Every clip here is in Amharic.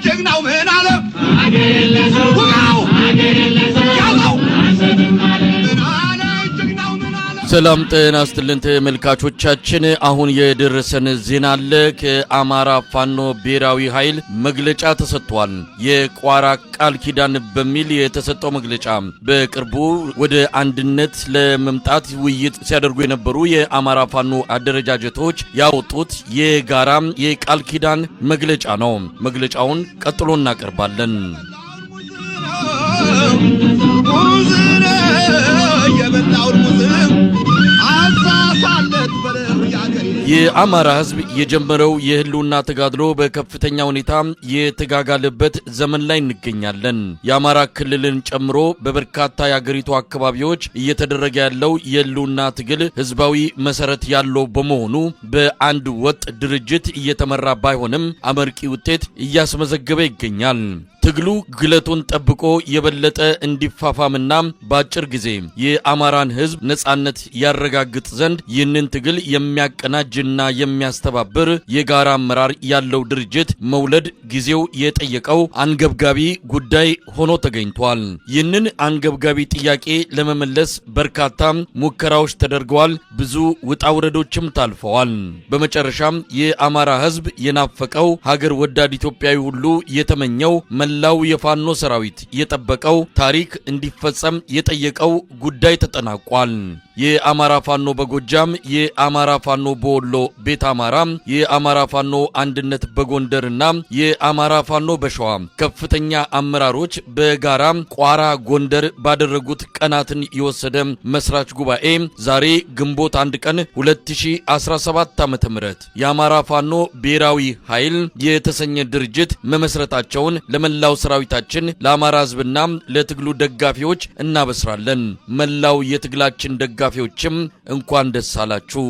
ጀግናው ምን አለ አገለሰው አገለሰው ያለው ሰላም ጤና ይስጥልን ተመልካቾቻችን አሁን የደረሰን ዜና አለ ከአማራ ፋኖ ብሔራዊ ኃይል መግለጫ ተሰጥቷል የቋራ ቃል ኪዳን በሚል የተሰጠው መግለጫ በቅርቡ ወደ አንድነት ለመምጣት ውይይት ሲያደርጉ የነበሩ የአማራ ፋኖ አደረጃጀቶች ያወጡት የጋራ የቃል ኪዳን መግለጫ ነው መግለጫውን ቀጥሎ እናቀርባለን የአማራ ህዝብ የጀመረው የህልውና ተጋድሎ በከፍተኛ ሁኔታ የተጋጋለበት ዘመን ላይ እንገኛለን የአማራ ክልልን ጨምሮ በበርካታ የአገሪቱ አካባቢዎች እየተደረገ ያለው የህልውና ትግል ህዝባዊ መሰረት ያለው በመሆኑ በአንድ ወጥ ድርጅት እየተመራ ባይሆንም አመርቂ ውጤት እያስመዘገበ ይገኛል ትግሉ ግለቱን ጠብቆ የበለጠ እንዲፋፋምና ባጭር ጊዜ የአማራን ህዝብ ነጻነት ያረጋግጥ ዘንድ ይህንን ትግል የሚያቀናጅና የሚያስተባብር የጋራ አመራር ያለው ድርጅት መውለድ ጊዜው የጠየቀው አንገብጋቢ ጉዳይ ሆኖ ተገኝቷል ይህንን አንገብጋቢ ጥያቄ ለመመለስ በርካታ ሙከራዎች ተደርገዋል ብዙ ውጣውረዶችም ታልፈዋል በመጨረሻም የአማራ ህዝብ የናፈቀው ሀገር ወዳድ ኢትዮጵያዊ ሁሉ የተመኘው ላው የፋኖ ሰራዊት የጠበቀው ታሪክ እንዲፈጸም የጠየቀው ጉዳይ ተጠናቋል የአማራ ፋኖ በጎጃም የአማራ ፋኖ በወሎ ቤት አማራ የአማራ ፋኖ አንድነት በጎንደርና የአማራ ፋኖ በሸዋ ከፍተኛ አመራሮች በጋራ ቋራ ጎንደር ባደረጉት ቀናትን የወሰደ መስራች ጉባኤ ዛሬ ግንቦት 1 ቀን 2017 ዓ.ም የአማራ ፋኖ ብሔራዊ ኃይል የተሰኘ ድርጅት መመስረታቸውን ለመላው ሰራዊታችን ለአማራ ህዝብና ለትግሉ ደጋፊዎች እናበስራለን መላው የትግላችን ደጋፊዎችም እንኳን ደስ አላችሁ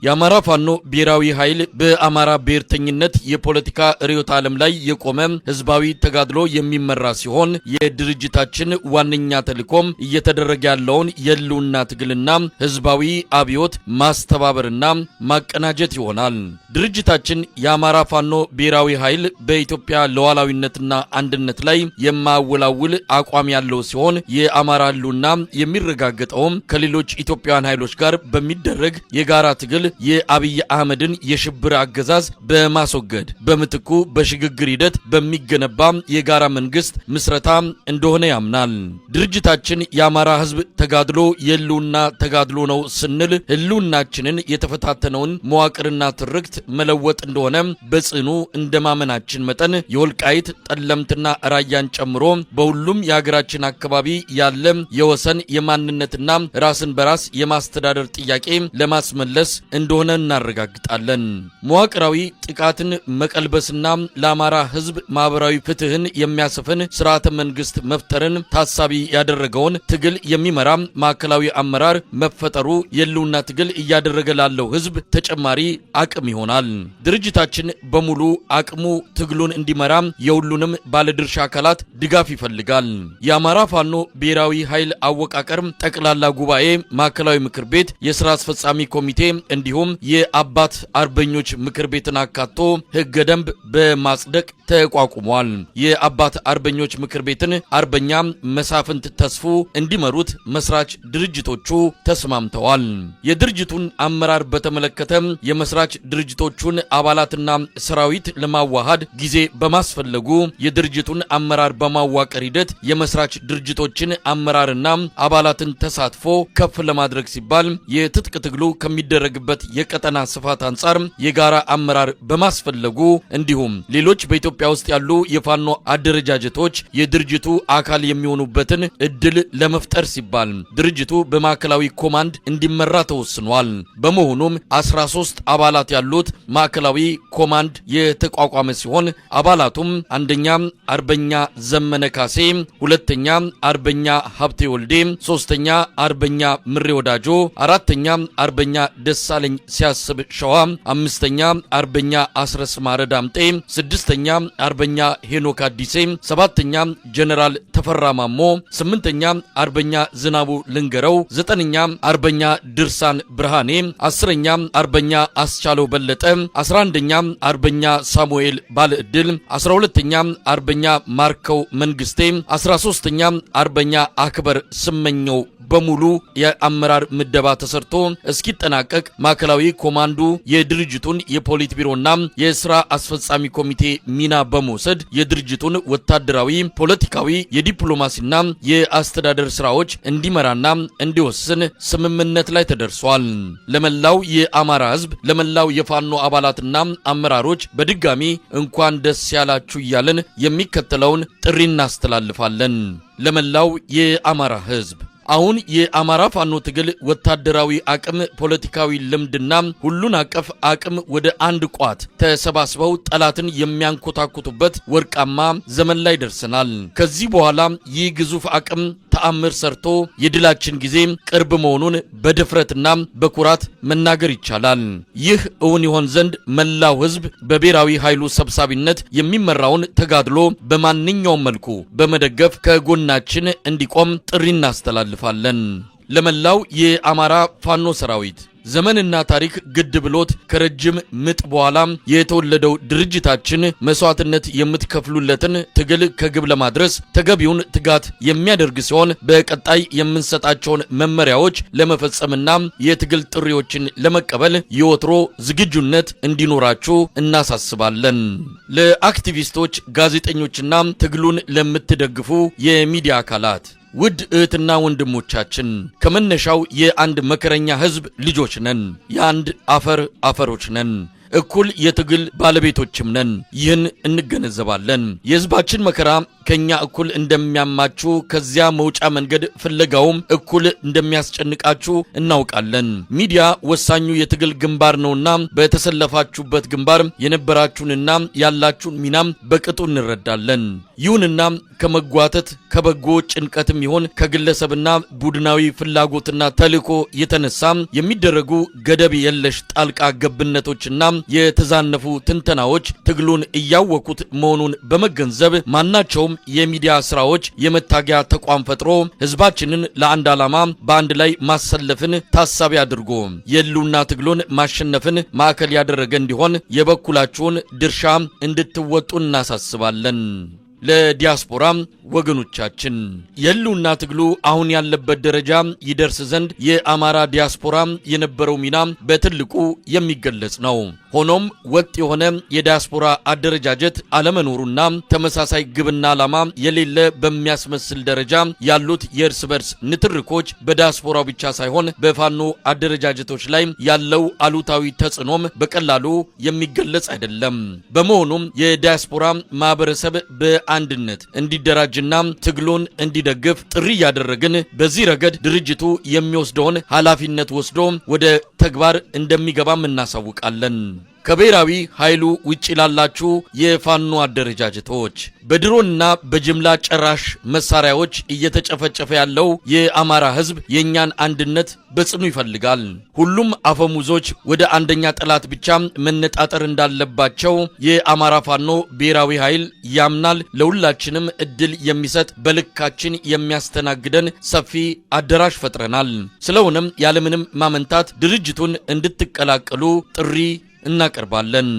የአማራ ፋኖ ብሔራዊ ኃይል በአማራ ብሔርተኝነት የፖለቲካ ርዕዮተ ዓለም ላይ የቆመ ህዝባዊ ተጋድሎ የሚመራ ሲሆን የድርጅታችን ዋነኛ ተልዕኮም እየተደረገ ያለውን የህልውና ትግልና ህዝባዊ አብዮት ማስተባበርና ማቀናጀት ይሆናል ድርጅታችን የአማራ ፋኖ ብሔራዊ ኃይል በኢትዮጵያ ሉዓላዊነትና አንድነት ላይ የማያወላውል አቋም ያለው ሲሆን የአማራ ህልውና የሚረጋገጠውም ከሌሎች ኢትዮጵያውያን ኃይሎች ጋር በሚደረግ የጋራ ትግል የአብይ አህመድን የሽብር አገዛዝ በማስወገድ በምትኩ በሽግግር ሂደት በሚገነባ የጋራ መንግስት ምስረታ እንደሆነ ያምናል ድርጅታችን የአማራ ህዝብ ተጋድሎ የህልውና ተጋድሎ ነው ስንል ህልውናችንን የተፈታተነውን መዋቅርና ትርክት መለወጥ እንደሆነ በጽኑ እንደማመናችን መጠን የወልቃይት ጠለምትና ራያን ጨምሮ በሁሉም የሀገራችን አካባቢ ያለ የወሰን የማንነትና ራስን በራስ የማስተዳደር ጥያቄ ለማስመለስ እንደሆነ እናረጋግጣለን መዋቅራዊ ጥቃትን መቀልበስና ለአማራ ህዝብ ማህበራዊ ፍትህን የሚያሰፍን ስርዓተ መንግስት መፍጠርን ታሳቢ ያደረገውን ትግል የሚመራ ማዕከላዊ አመራር መፈጠሩ የህልውና ትግል እያደረገ ላለው ህዝብ ተጨማሪ አቅም ይሆናል ድርጅታችን በሙሉ አቅሙ ትግሉን እንዲመራ የሁሉንም ባለድርሻ አካላት ድጋፍ ይፈልጋል የአማራ ፋኖ ብሔራዊ ኃይል አወቃቀር ጠቅላላ ጉባኤ ማዕከላዊ ምክር ቤት የሥራ አስፈጻሚ ኮሚቴ እንዲሁም የአባት አርበኞች ምክር ቤትን አካቶ ህገ ደንብ በማጽደቅ ተቋቁሟል የአባት አርበኞች ምክር ቤትን አርበኛ መሳፍንት ተስፉ እንዲመሩት መስራች ድርጅቶቹ ተስማምተዋል የድርጅቱን አመራር በተመለከተ የመስራች ድርጅቶቹን አባላትና ሰራዊት ለማዋሃድ ጊዜ በማስፈለጉ የድርጅቱን አመራር በማዋቀር ሂደት የመስራች ድርጅቶችን አመራርና አባላትን ተሳትፎ ከፍ ለማድረግ ሲባል የትጥቅ ትግሉ ከሚደረግበት የቀጠና ስፋት አንጻር የጋራ አመራር በማስፈለጉ እንዲሁም ሌሎች በኢትዮጵያ ውስጥ ያሉ የፋኖ አደረጃጀቶች የድርጅቱ አካል የሚሆኑበትን እድል ለመፍጠር ሲባል ድርጅቱ በማዕከላዊ ኮማንድ እንዲመራ ተወስኗል በመሆኑም 13 አባላት ያሉት ማዕከላዊ ኮማንድ የተቋቋመ ሲሆን አባላቱም አንደኛ አርበኛ ዘመነ ካሴ ሁለተኛ አርበኛ ሀብቴ ወልዴ ሶስተኛ አርበኛ ምሬ ወዳጆ አራተኛ አርበኛ ደሳለ ደሳለኝ ሲያስብ ሸዋ፣ አምስተኛ አርበኛ አስረስ ማረ ዳምጤ፣ ስድስተኛ አርበኛ ሄኖክ አዲሴ፣ ሰባተኛ ጀነራል ተፈራ ማሞ፣ ስምንተኛ አርበኛ ዝናቡ ልንገረው፣ ዘጠነኛ አርበኛ ድርሳን ብርሃኔ፣ አስረኛ አርበኛ አስቻለው በለጠ፣ 11ኛ አርበኛ ሳሙኤል ባለዕድል፣ 12ኛ አርበኛ ማርከው መንግስቴ፣ 13ኛ አርበኛ አክበር ስመኘው በሙሉ የአመራር ምደባ ተሰርቶ እስኪጠናቀቅ ማዕከላዊ ኮማንዱ የድርጅቱን የፖሊት ቢሮና የሥራ አስፈጻሚ ኮሚቴ ሚና በመውሰድ የድርጅቱን ወታደራዊ፣ ፖለቲካዊ፣ የዲፕሎማሲና የአስተዳደር ስራዎች እንዲመራና እንዲወስን ስምምነት ላይ ተደርሷል። ለመላው የአማራ ህዝብ፣ ለመላው የፋኖ አባላትና አመራሮች በድጋሚ እንኳን ደስ ያላችሁ እያለን የሚከተለውን ጥሪ እናስተላልፋለን። ለመላው የአማራ ህዝብ አሁን የአማራ ፋኖ ትግል ወታደራዊ አቅም፣ ፖለቲካዊ ልምድና ሁሉን አቀፍ አቅም ወደ አንድ ቋት ተሰባስበው ጠላትን የሚያንኮታኩቱበት ወርቃማ ዘመን ላይ ደርሰናል። ከዚህ በኋላ ይህ ግዙፍ አቅም ተአምር ሰርቶ የድላችን ጊዜ ቅርብ መሆኑን በድፍረትና በኩራት መናገር ይቻላል። ይህ እውን ይሆን ዘንድ መላው ህዝብ በብሔራዊ ኃይሉ ሰብሳቢነት የሚመራውን ተጋድሎ በማንኛውም መልኩ በመደገፍ ከጎናችን እንዲቆም ጥሪ እናስተላልፋለን። ለመላው የአማራ ፋኖ ሰራዊት ዘመንና ታሪክ ግድ ብሎት ከረጅም ምጥ በኋላ የተወለደው ድርጅታችን መስዋዕትነት የምትከፍሉለትን ትግል ከግብ ለማድረስ ተገቢውን ትጋት የሚያደርግ ሲሆን በቀጣይ የምንሰጣቸውን መመሪያዎች ለመፈጸምና የትግል ጥሪዎችን ለመቀበል የወትሮ ዝግጁነት እንዲኖራችሁ እናሳስባለን። ለአክቲቪስቶች፣ ጋዜጠኞችና ትግሉን ለምትደግፉ የሚዲያ አካላት ውድ እህትና ወንድሞቻችን ከመነሻው የአንድ መከረኛ ህዝብ ልጆች ነን። የአንድ አፈር አፈሮች ነን። እኩል የትግል ባለቤቶችም ነን። ይህን እንገነዘባለን። የህዝባችን መከራ ከኛ እኩል እንደሚያማችሁ፣ ከዚያ መውጫ መንገድ ፍለጋውም እኩል እንደሚያስጨንቃችሁ እናውቃለን። ሚዲያ ወሳኙ የትግል ግንባር ነውና በተሰለፋችሁበት ግንባር የነበራችሁንና ያላችሁን ሚናም በቅጡ እንረዳለን። ይሁንና ከመጓተት ከበጎ ጭንቀትም ይሆን ከግለሰብና ቡድናዊ ፍላጎትና ተልዕኮ የተነሳ የሚደረጉ ገደብ የለሽ ጣልቃ ገብነቶችና የተዛነፉ ትንተናዎች ትግሉን እያወኩት መሆኑን በመገንዘብ ማናቸውም የሚዲያ ስራዎች የመታገያ ተቋም ፈጥሮ ህዝባችንን ለአንድ ዓላማ በአንድ ላይ ማሰለፍን ታሳቢ አድርጎ የህልውና ትግሉን ማሸነፍን ማዕከል ያደረገ እንዲሆን የበኩላችሁን ድርሻ እንድትወጡ እናሳስባለን። ለዲያስፖራ ወገኖቻችን የህልውና ትግሉ አሁን ያለበት ደረጃ ይደርስ ዘንድ የአማራ ዲያስፖራ የነበረው ሚና በትልቁ የሚገለጽ ነው። ሆኖም ወጥ የሆነ የዲያስፖራ አደረጃጀት አለመኖሩና ተመሳሳይ ግብና ዓላማ የሌለ በሚያስመስል ደረጃ ያሉት የእርስ በርስ ንትርኮች በዲያስፖራው ብቻ ሳይሆን በፋኖ አደረጃጀቶች ላይ ያለው አሉታዊ ተጽዕኖም በቀላሉ የሚገለጽ አይደለም። በመሆኑም የዲያስፖራ ማህበረሰብ በአንድነት እንዲደራጅና ትግሉን እንዲደግፍ ጥሪ ያደረግን፣ በዚህ ረገድ ድርጅቱ የሚወስደውን ኃላፊነት ወስዶ ወደ ተግባር እንደሚገባም እናሳውቃለን። ከብሔራዊ ኃይሉ ውጪ ላላችሁ የፋኖ አደረጃጀቶች በድሮንና በጅምላ ጨራሽ መሳሪያዎች እየተጨፈጨፈ ያለው የአማራ ህዝብ የኛን አንድነት በጽኑ ይፈልጋል። ሁሉም አፈሙዞች ወደ አንደኛ ጠላት ብቻ መነጣጠር እንዳለባቸው የአማራ ፋኖ ብሔራዊ ኃይል ያምናል። ለሁላችንም እድል የሚሰጥ በልካችን የሚያስተናግደን ሰፊ አዳራሽ ፈጥረናል። ስለሆነም ያለምንም ማመንታት ድርጅቱን እንድትቀላቀሉ ጥሪ እናቀርባለን።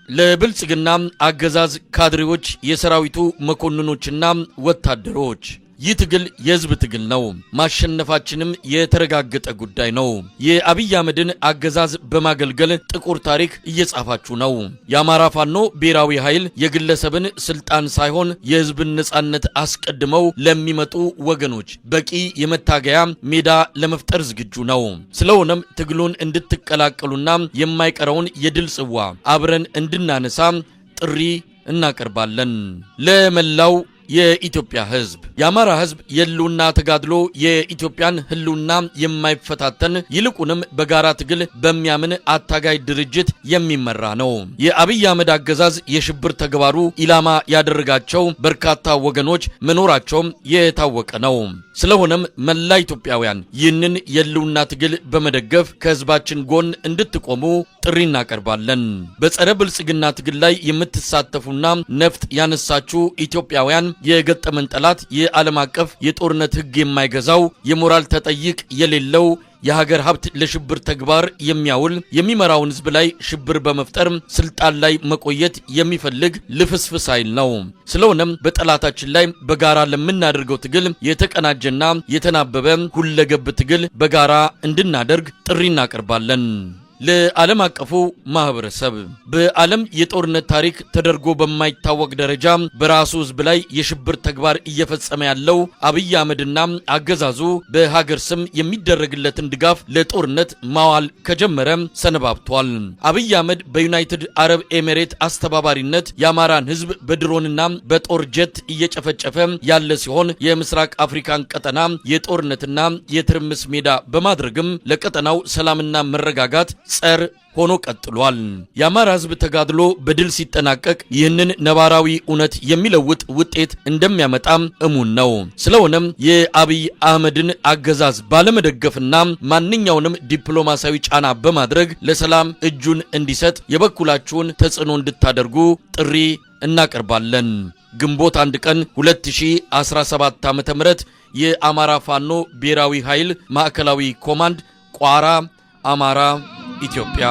ለብልጽግና አገዛዝ ካድሬዎች፣ የሰራዊቱ መኮንኖችና ወታደሮች ይህ ትግል የህዝብ ትግል ነው። ማሸነፋችንም የተረጋገጠ ጉዳይ ነው። የአብይ አህመድን አገዛዝ በማገልገል ጥቁር ታሪክ እየጻፋችሁ ነው። የአማራ ፋኖ ብሔራዊ ኃይል የግለሰብን ስልጣን ሳይሆን የህዝብን ነጻነት አስቀድመው ለሚመጡ ወገኖች በቂ የመታገያ ሜዳ ለመፍጠር ዝግጁ ነው። ስለሆነም ትግሉን እንድትቀላቀሉና የማይቀረውን የድል ጽዋ አብረን እንድናነሳ ጥሪ እናቀርባለን። ለመላው የኢትዮጵያ ህዝብ የአማራ ህዝብ የህልውና ተጋድሎ የኢትዮጵያን ህልውና የማይፈታተን ይልቁንም በጋራ ትግል በሚያምን አታጋይ ድርጅት የሚመራ ነው። የአብይ አህመድ አገዛዝ የሽብር ተግባሩ ኢላማ ያደረጋቸው በርካታ ወገኖች መኖራቸው የታወቀ ነው። ስለሆነም መላ ኢትዮጵያውያን ይህንን የህልውና ትግል በመደገፍ ከህዝባችን ጎን እንድትቆሙ ጥሪ እናቀርባለን። በጸረ ብልጽግና ትግል ላይ የምትሳተፉና ነፍጥ ያነሳችሁ ኢትዮጵያውያን የገጠመን ጠላት የዓለም አቀፍ የጦርነት ህግ የማይገዛው የሞራል ተጠይቅ የሌለው የሀገር ሀብት ለሽብር ተግባር የሚያውል የሚመራውን ህዝብ ላይ ሽብር በመፍጠር ስልጣን ላይ መቆየት የሚፈልግ ልፍስፍስ ኃይል ነው። ስለሆነም በጠላታችን ላይ በጋራ ለምናደርገው ትግል የተቀናጀና የተናበበ ሁለገብ ትግል በጋራ እንድናደርግ ጥሪ እናቀርባለን። ለዓለም አቀፉ ማህበረሰብ በዓለም የጦርነት ታሪክ ተደርጎ በማይታወቅ ደረጃ በራሱ ህዝብ ላይ የሽብር ተግባር እየፈጸመ ያለው አብይ አህመድና አገዛዙ በሀገር ስም የሚደረግለትን ድጋፍ ለጦርነት ማዋል ከጀመረ ሰነባብቷል። አብይ አህመድ በዩናይትድ አረብ ኤሚሬት አስተባባሪነት የአማራን ህዝብ በድሮንና በጦር ጀት እየጨፈጨፈ ያለ ሲሆን የምስራቅ አፍሪካን ቀጠና የጦርነትና የትርምስ ሜዳ በማድረግም ለቀጠናው ሰላምና መረጋጋት ጸር ሆኖ ቀጥሏል። የአማራ ህዝብ ተጋድሎ በድል ሲጠናቀቅ ይህንን ነባራዊ እውነት የሚለውጥ ውጤት እንደሚያመጣም እሙን ነው። ስለሆነም የአብይ አህመድን አገዛዝ ባለመደገፍና ማንኛውንም ዲፕሎማሲያዊ ጫና በማድረግ ለሰላም እጁን እንዲሰጥ የበኩላችሁን ተጽዕኖ እንድታደርጉ ጥሪ እናቀርባለን። ግንቦት 1 ቀን 2017 ዓ.ም የአማራ ፋኖ ብሔራዊ ኃይል ማዕከላዊ ኮማንድ ቋራ አማራ ኢትዮጵያ